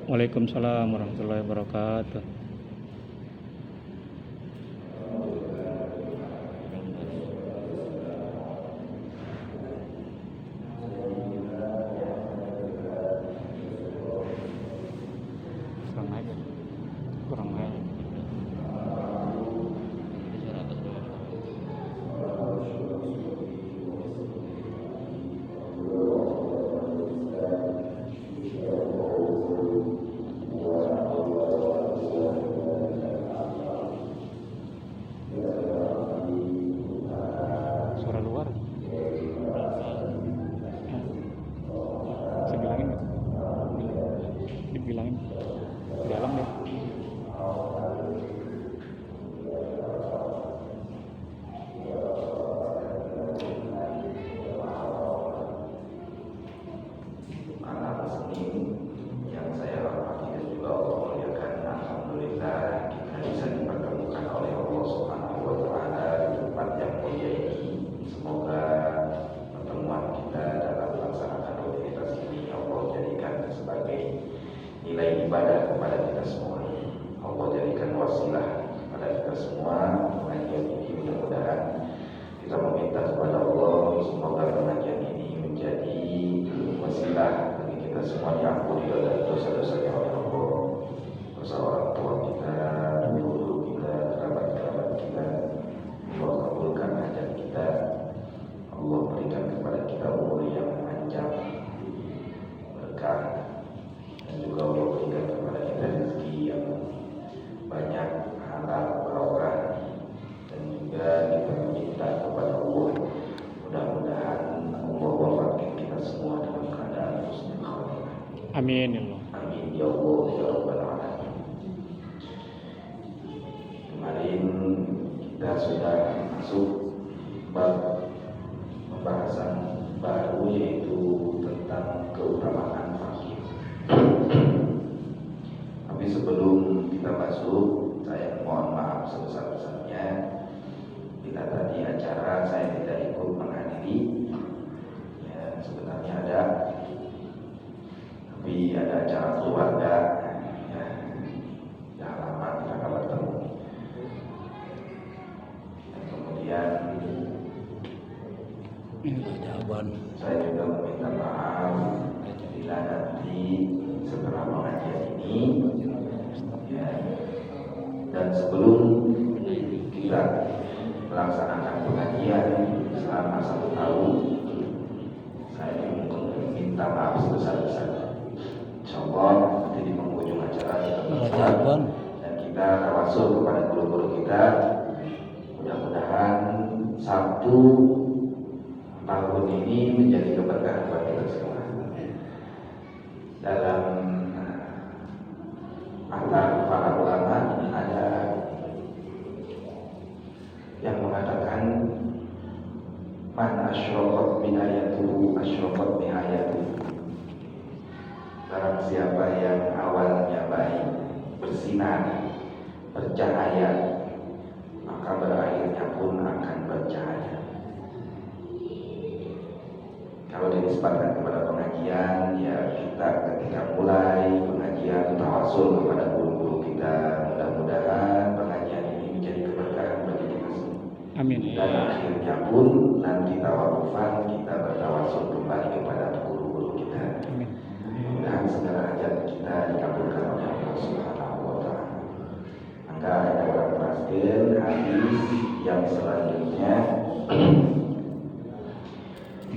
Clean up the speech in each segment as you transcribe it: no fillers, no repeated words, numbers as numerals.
Waalaikumsalam warahmatullahi wabarakatuh. Kurang aja. Kurang aja. Suara luar. Sebilangin nggak? Dibilangin. Dalam deh. Yang saya hormati dan juga Allah muliakan, alhamdulillah kita bisa dipertemukan oleh Allah Subhanahu wa taala di tempat yang mulia ini. Semoga pertemuan kita dalam melaksanakan rutinitas ini Allah jadikan sebagai nilai ibadah kepada kita semua. Allah jadikan wasilah kepada kita semua. Pengajian ini mudah-mudahan kita meminta kepada Allah semoga pengajian ini menjadi wasilah kita semua diampuni oleh dosa-dosanya oleh Allah, dosa orang tua kita, guru kita, kerabat-kerabat kita. Allah kabulkan hajat kita, Allah berikan kepada kita umur yang panjang, berkah, dan juga Allah berikan kepada kita rezeki yang banyak, halal, barokah, dan juga kita meminta kepada Allah mudah-mudahan Allah wafatkan kita semua dalam keadaan husnul khatimah. Amin ya Allah. Amin ya Allah ya Rabbal Alamin. Kemarin kita sudah masuk bab pembahasan baru, yaitu tentang keutamaan fakir. Tapi sebelum kita masuk, saya mohon maaf sebesar-besarnya bila tadi acara saya tidak ikut menghadiri. Ya, sebenarnya ada, tapi ada acara keluarga, ya, dah lama kita nggak bertemu. Dan kemudian saya juga meminta maaf bila nanti setelah pengajian ini, ya, dan sebelum kita melaksanakan pengajian selama 1 tahun, saya minta maaf sebesar-besarnya. Insyaallah nanti di penghujung acara kita berdoa dan kita tawasul kepada guru-guru kita. Mudah-mudahan 1 tahun ini menjadi keberkahan buat kita semua. Dalam antara para ulama ada yang mengatakan man asyraqat min ayatuhu asyraqat bi ayatuhu. Barang siapa yang awalnya baik, bersinar, bercahaya, maka berakhirnya pun akan bercahaya. Kalau dinisbatkan kepada pengajian, ya kita ketika mulai pengajian tawasul kepada guru-guru kita, mudah-mudahan pengajian ini menjadi keberkahan bagi kita semua. Amin. Dan akhirnya pun nanti tawafan kita bertawasul kembali kepada guru-guru kita. Amin. Mudah-mudahan segala hajat kita dikabulkan oleh Allah Subhanahu wa taala. Maka ada orang pasien hadis yang selanjutnya.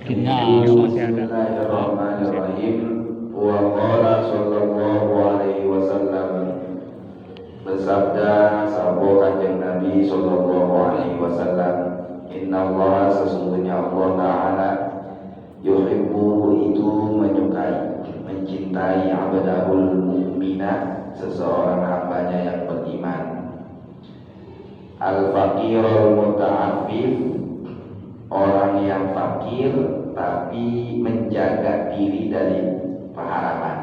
Bismillahirrahmanirrahim. Wa qala sallallahu alaihi wasallam, bersabda sahabat kanjeng Nabi sallallahu alaihi wasallam, innallaha, sesungguhnya Allah taala, yuhibbu, itu menyukai, mencintai, abdahul mu'mina, seseorang hambanya yang beriman, al-faqirul muta'affif, orang yang fakir tapi menjaga diri dari keharaman,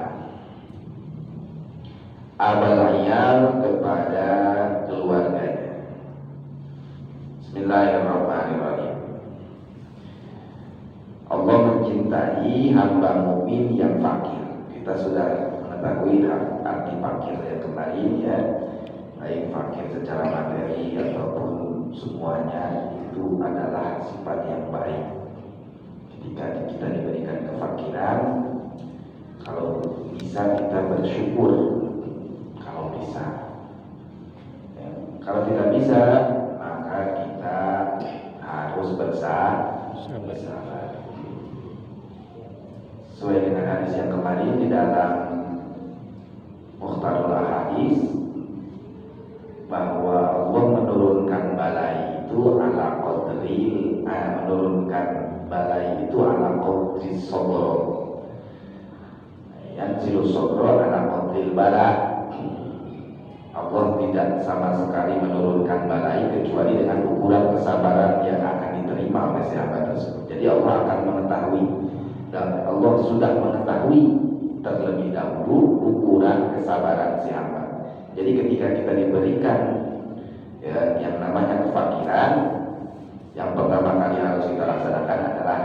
abaliyal, kepada keluarganya. Bismillahirrahmanirrahim. Allah mencintai hamba mukmin yang fakir. Kita sudah mengetahui arti fakir yang kemarin ya, baik fakir secara materi ataupun semuanya itu adalah sifat yang baik. Ketika kita diberikan kefakiran, kalau bisa kita bersyukur, kalau bisa ya. Kalau tidak bisa, maka kita harus bersabar. Sesuai dengan hadis yang kemarin di dalam Mukhtarul Ahadits, bahwa Allah menurunkan balai itu ala qadri, menurunkan balai itu ala qadri sabr. Yanzilu sabra ala qadri bala. Allah tidak sama sekali menurunkan balai kecuali dengan ukuran kesabaran yang akan diterima oleh sahabat tersebut. Jadi Allah akan mengetahui, dan Allah sudah mengetahui terlebih dahulu ukuran kesabaran si hamba. Jadi ketika kita diberikan ya, yang namanya kefakiran, yang pertama kali harus kita laksanakan adalah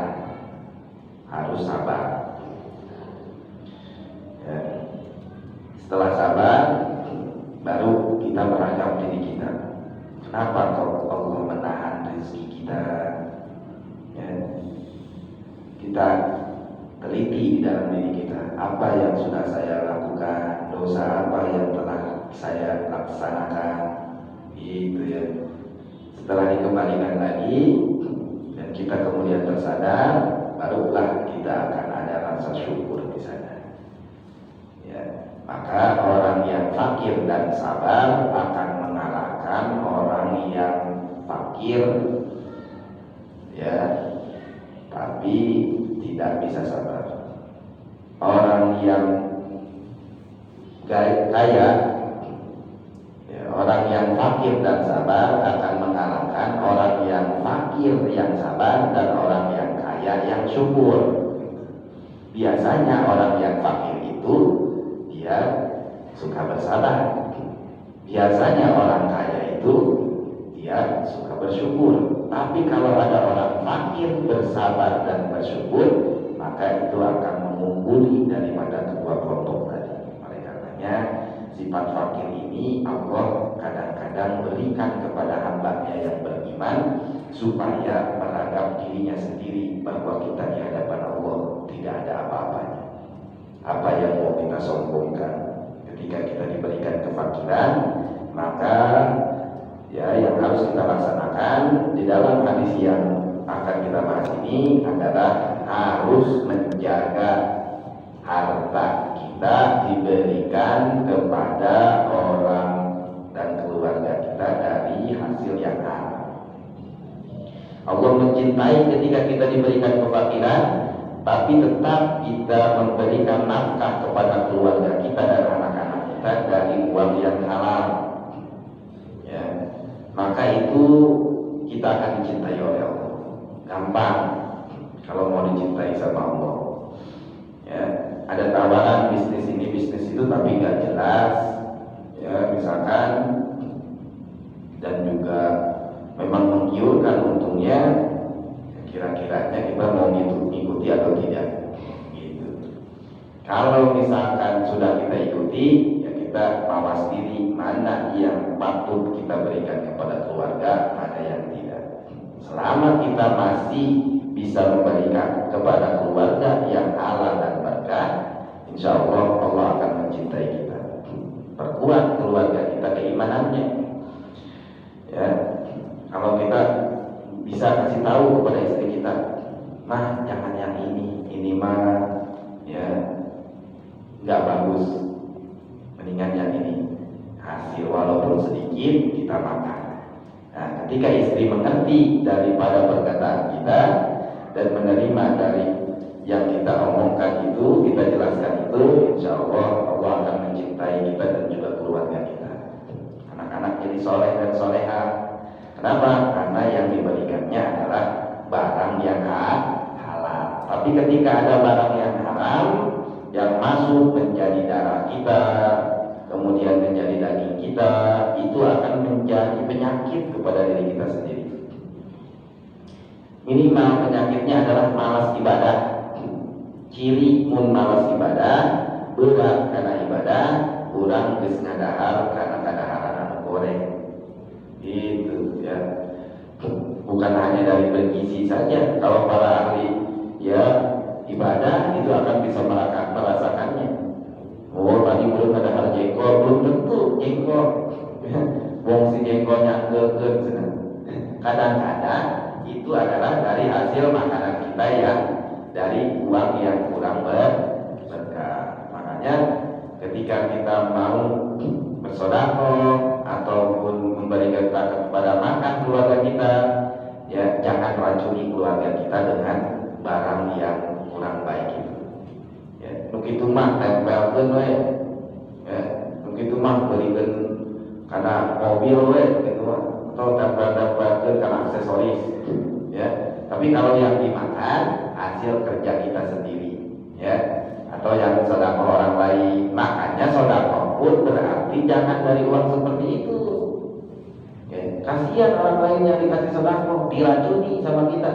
harus sabar ya. Setelah sabar, baru kita meragam diri kita. Kenapa kok Allah menahan rezeki kita ya. Kita teliti di dalam diri kita, apa yang sudah saya lakukan, dosa apa yang telah saya laksanakan, itu ya. Setelah dikembalikan lagi dan kita kemudian tersadar, barulah kita akan ada rasa syukur di sana. Ya, maka orang yang fakir dan sabar akan mengalahkan orang yang fakir, ya, tapi tidak bisa sabar. Orang yang kaya, ya, orang yang fakir dan sabar akan mengalahkan orang yang fakir yang sabar dan orang yang kaya yang syukur. Biasanya orang yang fakir itu dia suka bersabar. Biasanya orang kaya itu dia suka bersyukur. Tapi kalau ada orang fakir bersabar dan bersyukur, maka itu akan mengungguli daripada kedua kelompok tadi. Oleh karenanya sifat fakir ini Allah kadang-kadang berikan kepada hambanya yang beriman, supaya meragam dirinya sendiri bahwa kita di hadapan Allah tidak ada apa-apanya. Apa yang mau kita sombongkan? Ketika kita diberikan kefakiran, maka ya yang harus kita laksanakan di dalam hadis yang akan kita bahas ini adalah harus menjaga harta kita diberikan kepada orang dan keluarga kita dari hasil yang halal. Allah mencintai ketika kita diberikan kefakiran, tapi tetap kita memberikan nafkah kepada keluarga kita dan anak-anak kita dari uang yang halal. Ya, maka itu kita akan dicintai oleh Allah. Gampang kalau mau dicintai sama Allah. Ya, ada tawaran bisnis ini bisnis itu tapi nggak jelas. Ya, misalkan, dan juga memang menggiurkan untungnya, kira-kiranya kita mau mengikuti atau tidak gitu. Kalau misalkan sudah kita ikuti, ya kita mawas diri mana yang patut kita berikan kepada keluarga, mana yang tidak. Selama kita masih bisa memberikan kepada keluarga yang halal dan berkah, insya Allah Allah akan mencintai kita. Perkuat keluarga kita keimanannya. Ya, kalau kita bisa kasih tahu kepada istri kita, mah jangan yang ini mah ya nggak bagus, mendingan yang ini, hasil walaupun sedikit kita makan. Nah, ketika istri mengerti daripada perkataan kita dan menerima dari yang kita omongkan itu, kita jelaskan itu, insya Allah Allah akan mencintai kita dan juga keluarga kita. Anak-anak jadi soleh dan soleha. Kenapa? Karena yang diberikannya adalah barang yang halal. Tapi ketika ada barang yang haram yang masuk menjadi darah kita, kemudian menjadi daging kita, itu akan menjadi penyakit kepada diri kita sendiri. Minimal penyakitnya adalah malas ibadah. Ciri mun malas ibadah, berat karena ibadah. geus ngadahar karena kadaharan anu goreng. Itu ya. Bukan hanya dari bergizi saja. Kalau para ahli ya ibadah itu akan bisa merasakannya. Oh, tadi belum ada jengkol, belum tentu jengkol. Wong si jengkolnya ke kadang-kadang itu adalah dari hasil makanan kita yang dari uang yang kurang berkah. Makanya ketika kita mau bersedekah ataupun memberikan kepada makan keluarga kita, ya jangan racuni keluarga kita dengan barang yang kurang baik itu. Ya, begitu mah tempelkeun we. Ya, begitu mah belikan karena mobil we gitu mah atau tempel-tempelkeun karena aksesoris. Ya, tapi kalau yang dimakan hasil kerja kita sendiri, ya, atau yang sedekah orang lain, makanya sedekah pun berarti jangan dari uang seperti itu. Ya, kasihan orang lain yang dikasih sedekah diracuni sama kita.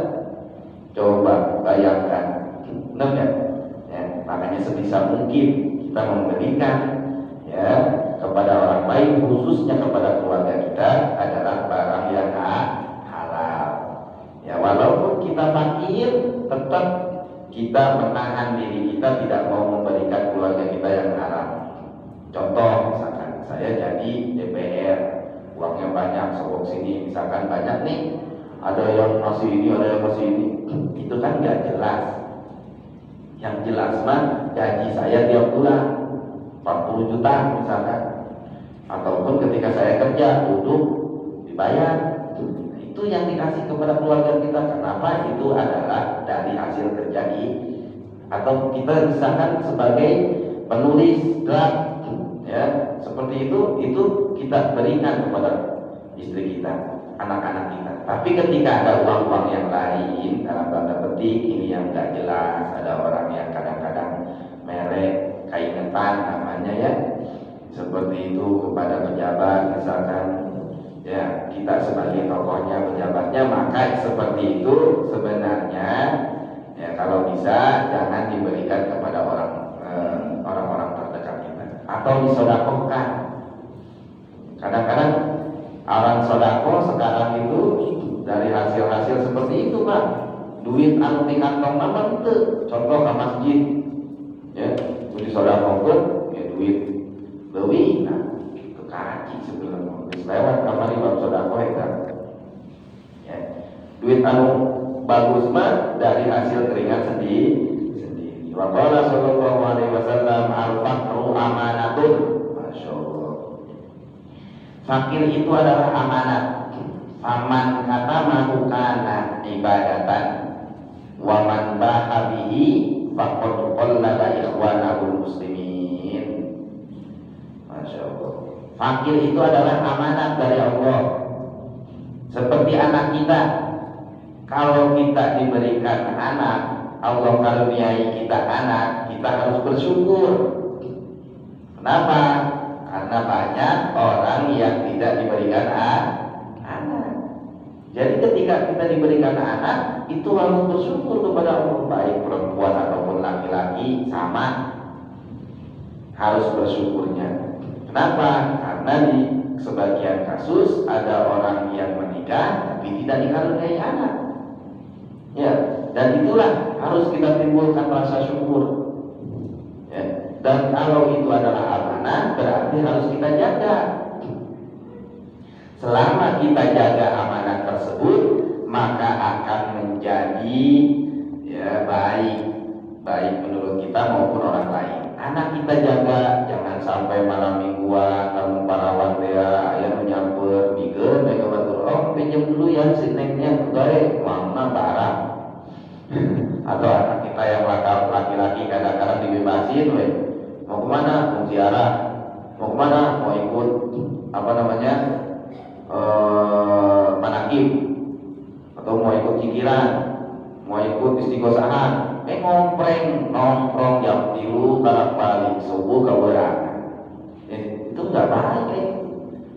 Coba bayangkan, benar ya? Ya, makanya sebisa mungkin kita memberikan ya kepada orang lain, khususnya kepada keluarga kita adalah barang yang halal. Ya, walaupun kita fakir, tetap kita menahan diri kita tidak mau memberikan keluarga kita yang haram. Contoh, misalkan saya jadi DPR, uangnya banyak, sokok sini, misalkan banyak nih, ada yang masih ini, ada yang masih ini, itu kan nggak jelas. Yang jelas mah gaji saya tiap bulan 40 juta misalkan, ataupun ketika saya kerja duduk dibayar. Itu yang dikasih kepada keluarga kita. Kenapa? Itu adalah dari hasil kerja atau kita misalkan sebagai penulis draft, ya seperti itu kita berikan kepada istri kita, anak-anak kita. Tapi ketika ada uang-uang yang lain dalam tanda petik ini yang nggak jelas, ada orang yang kadang-kadang merek keingetan namanya ya, seperti itu kepada pejabat misalkan. Ya, kita sebagai tokohnya, pejabatnya, maka seperti itu sebenarnya ya kalau bisa jangan diberikan kepada orang-orang terdekat kita atau disedekahkan. Kadang-kadang orang sedekah sekarang itu dari hasil-hasil seperti itu Pak, duit anu di kantong nama itu, contoh ke masjid, ya, disedekahkan, ya duit leuwih, nah itu kaji sebenarnya. Lewat kamari bab sedekah eta. Ya. Duit anu bagus mah dari hasil keringat sendiri. Wa qala sallallahu alaihi wasallam al-faqru amanatun. Masyaallah. Fakir itu adalah amanat. Faman kata mahukana ibadatan wa man baha bihi faqad qallaba ikhwanahul muslimin. Masyaallah. Fakir itu adalah amanat dari Allah. Seperti anak kita. Kalau kita diberikan anak, Allah karuniai kita anak, kita harus bersyukur. Kenapa? Karena banyak orang yang tidak diberikan anak. Jadi ketika kita diberikan anak, itu harus bersyukur kepada Allah. Baik perempuan ataupun laki-laki sama, harus bersyukurnya. Kenapa? Karena di sebagian kasus ada orang yang menikah tapi tidak dikaruniai anak. Ya, dan itulah harus kita timbulkan rasa syukur. Ya, dan kalau itu adalah amanah berarti harus kita jaga. Selama kita jaga amanah tersebut, maka akan menjadi ya baik menurut kita maupun orang lain. Anak kita jaga, jangan sampai malam mingguan kamu parawan dia ayah menyamper bigen mereka batur, oh pinjam dulu ya si nengnya gawe mana barang. Atau anak kita yang laki-laki kadang-kadang dibebasin, mau kemana? Mau ziarah, mau kemana? Mau ikut apa namanya manakib, atau mau ikut cikiran, mau ikut istiqosahan. Nongkrong jam 3 balik subuh ke berangan. Itu nggak baik.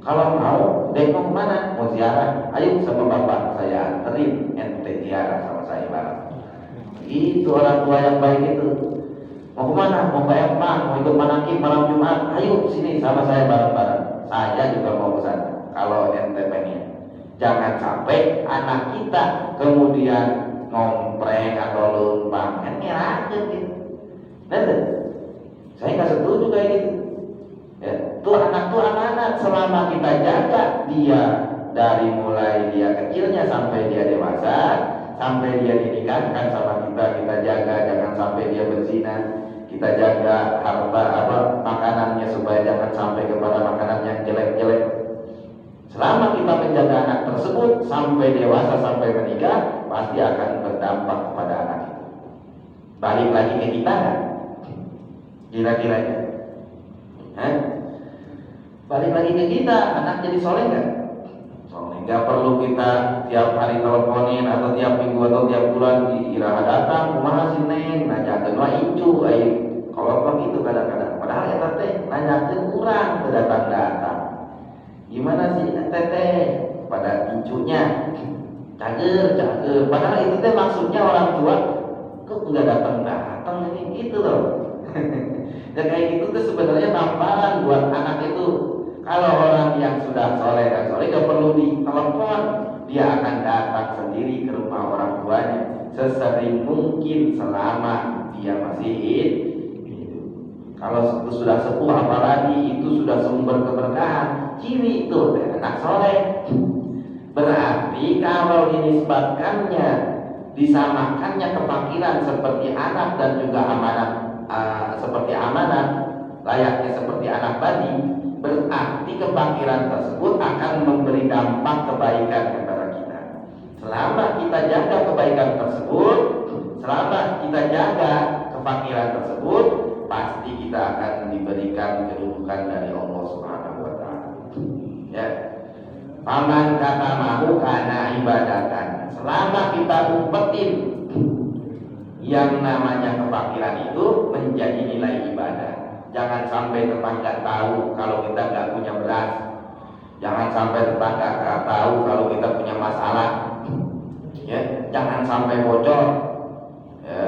Kalau mau dek mau kemana? Mau ziarah, ayo sama bapak saya anterin ente ziarah sama saya bareng. Itu orang tua yang baik itu. Mau kemana? Mau ke Empang, mau ikut manakib malam Jumat? Ayo sini sama saya bareng-bareng. Saya juga mau ke sana. Kalau ente pengen, jangan sampai anak kita kemudian ngompreng atau lumpang, kan ngira aja gitu. Nanti, saya nggak setuju kayak gitu. Ya, tuh anak tuh anak-anak, selama kita jaga dia dari mulai dia kecilnya sampai dia dewasa, sampai dia dinikahkan sama kita jaga jangan sampai dia berzina, kita jaga harta makanannya supaya jangan sampai kepada makanan yang jelek-jelek. Selama kita menjaga anak tersebut sampai dewasa sampai menikah, pasti akan berdampak kepada anak itu. Balik lagi ke kita kan? Kira-kira balik lagi ke kita, anak jadi soleh nggak? Soleh. Nggak perlu kita tiap hari teleponin atau tiap minggu atau tiap bulan iraha datang, kumaha si neng, nanyakeun mah incu, kalau begitu kadang-kadang. Padahal ya teh nanyakeun kurang, datang-datang. Gimana sih teteh pada incunya? Cager. Padahal itu teh maksudnya orang tua kok nggak datang ini gitu loh. Dan kayak gitu tuh sebenarnya tamparan buat anak itu. Kalau orang yang sudah soleh dan soleh gak perlu ditelepon, dia akan datang sendiri ke rumah orang tuanya sesering mungkin selama dia masih hidup. Kalau sudah sepuh apalagi itu sudah sumber keberkahan, ciri itu anak soleh. Berarti kalau dinisbatkannya, disamakannya kefakiran seperti anak dan juga amanat, seperti amanat, layaknya seperti anak tadi, berarti kefakiran tersebut akan memberi dampak kebaikan kepada kita. Selama kita jaga kebaikan tersebut, selama kita jaga kefakiran tersebut, pasti kita akan diberikan kedudukan dari Allah Subhanahu wa taala. Ya. Paman kata mahu karena ibadatan. Selama kita umpetin yang namanya kefakiran itu menjadi nilai ibadah. Jangan sampai tetangga tahu kalau kita nggak punya beras. Jangan sampai tetangga nggak tahu kalau kita punya masalah. Ya, jangan sampai bocor. Ya,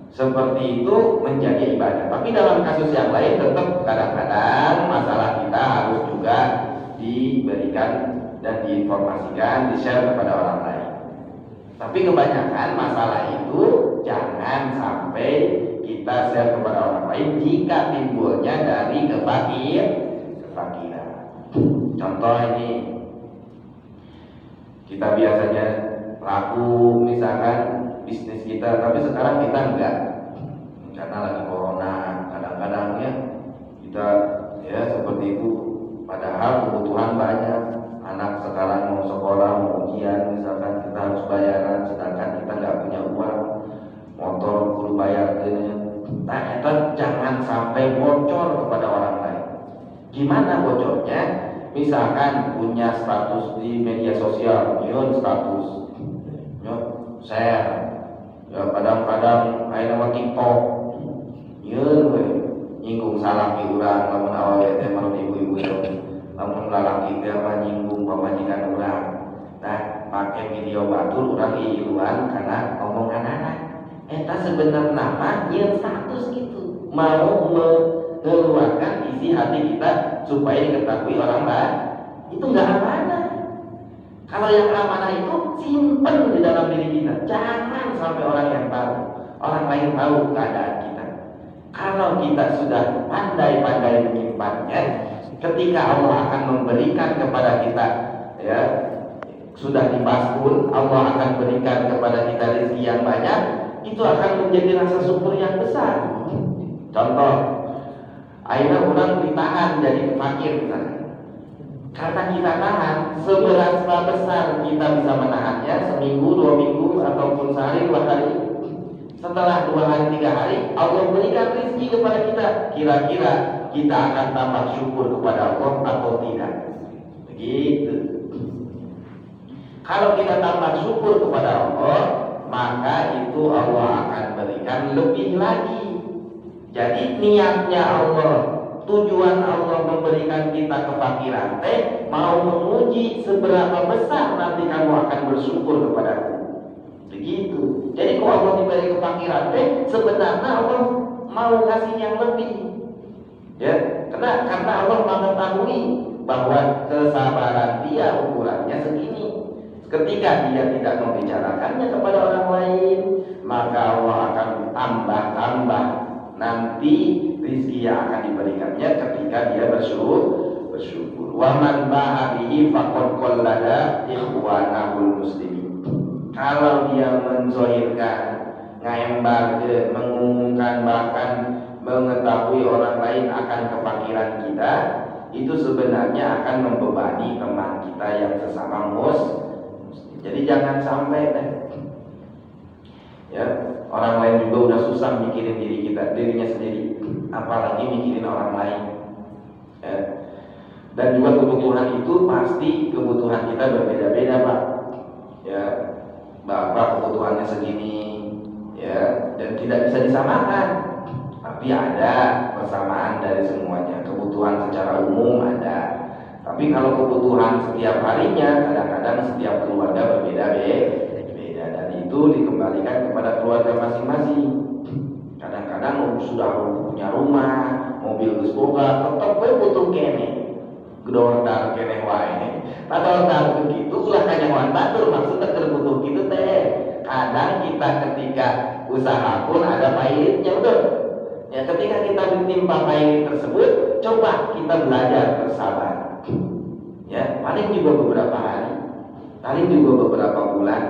seperti itu menjadi ibadah. Tapi dalam kasus yang lain tetap kadang-kadang masalah kita harus juga diberikan dan diinformasikan, di-share kepada orang lain. Tapi kebanyakan masalah itu jangan sampai kita share kepada orang lain jika timbulnya dari kefakiran. Contoh ini, kita biasanya laku misalkan bisnis kita, tapi sekarang kita enggak karena lagi corona. Kadang-kadang ya kita ya seperti itu. Padahal kebutuhan banyak. Anak sekarang mau sekolah, mau ujian, misalkan kita harus bayaran, sedangkan kita nggak punya uang, motor perlu bayar ini. Nah, itu jangan sampai bocor kepada orang lain. Gimana bocornya? Misalkan punya status di media sosial, nyun status, nyun share, ya kadang-kadang ayo nama TikTok, nyun nyinggung salah ki urang, lamun awalnya teh mah ibu-ibu itu. Namun lalaki dia menyinggung pemajikan orang. Nah, pakai video batur orang iluan karena omongan anak. Eta sebenarnya nama yang status gitu, mau mengeluarkan isi hati kita supaya diketahui orang lain. Itu nggak amanah. Kalau yang amanah itu simpen di dalam diri kita. Jangan sampai orang yang tahu, orang lain tahu keadaan kita. Kalau kita sudah pandai-pandai menyimpannya, ketika Allah akan memberikan kepada kita, ya sudah dipaspun, Allah akan berikan kepada kita rezeki yang banyak, itu akan menjadi rasa syukur yang besar. Contoh, akhirnya orang ditahan jadi fakir, karena kita tahan, seberapa besar kita bisa menahannya, seminggu, 2 minggu, ataupun sehari, 2 hari. Setelah 2 hari, 3 hari, Allah berikan rezeki kepada kita. Kira-kira kita akan tambah syukur kepada Allah atau tidak? Begitu. Kalau kita tambah syukur kepada Allah, maka itu Allah akan berikan lebih lagi. Jadi niatnya Allah, tujuan Allah memberikan kita kefakiran mau menguji seberapa besar nanti kamu akan bersyukur kepadaku. Begitu. Jadi kalau Allah diberi kefakiran sebenarnya Allah mau kasih yang lebih. Ya, karena Allah mengetahui bahwa kesabaran dia ukurannya segini. Ketika dia tidak membicarakannya kepada orang lain, maka Allah akan tambah-tambah nanti rizki yang akan diberikannya ketika dia bersyukur. Wa man ba'a bihi faqad qallada ikhwanahul muslimin. Kalau dia menzohirkan, ngembar, mengumumkan, bahkan mengetahui orang lain akan kefakiran kita, itu sebenarnya akan membebani teman kita yang sesama muslim. Jadi jangan sampai ya, orang lain juga udah susah mikirin dirinya sendiri, apalagi mikirin orang lain. Ya. Dan juga kebutuhan itu pasti kebutuhan kita berbeda-beda, Pak. Ya, Bapak kebutuhannya segini, ya, dan tidak bisa disamakan. Tapi ada persamaan dari semuanya. Kebutuhan secara umum ada. Tapi kalau kebutuhan setiap harinya, kadang-kadang setiap keluarga berbeda-beda, dan itu dikembalikan kepada keluarga masing-masing. Kadang-kadang sudah punya rumah, mobil geus boga, tetep we butuh kene. Gedor dar kene wae. Padahal dar begitu ulah kanyawan batur, maksudnya keur butuh kitu teh. Kadang kita ketika usaha pun ada pahitnya, betul. Ya, ketika kita ditimpa pahit tersebut, coba kita belajar bersabar. Ya, paling juga beberapa hari, paling juga beberapa bulan.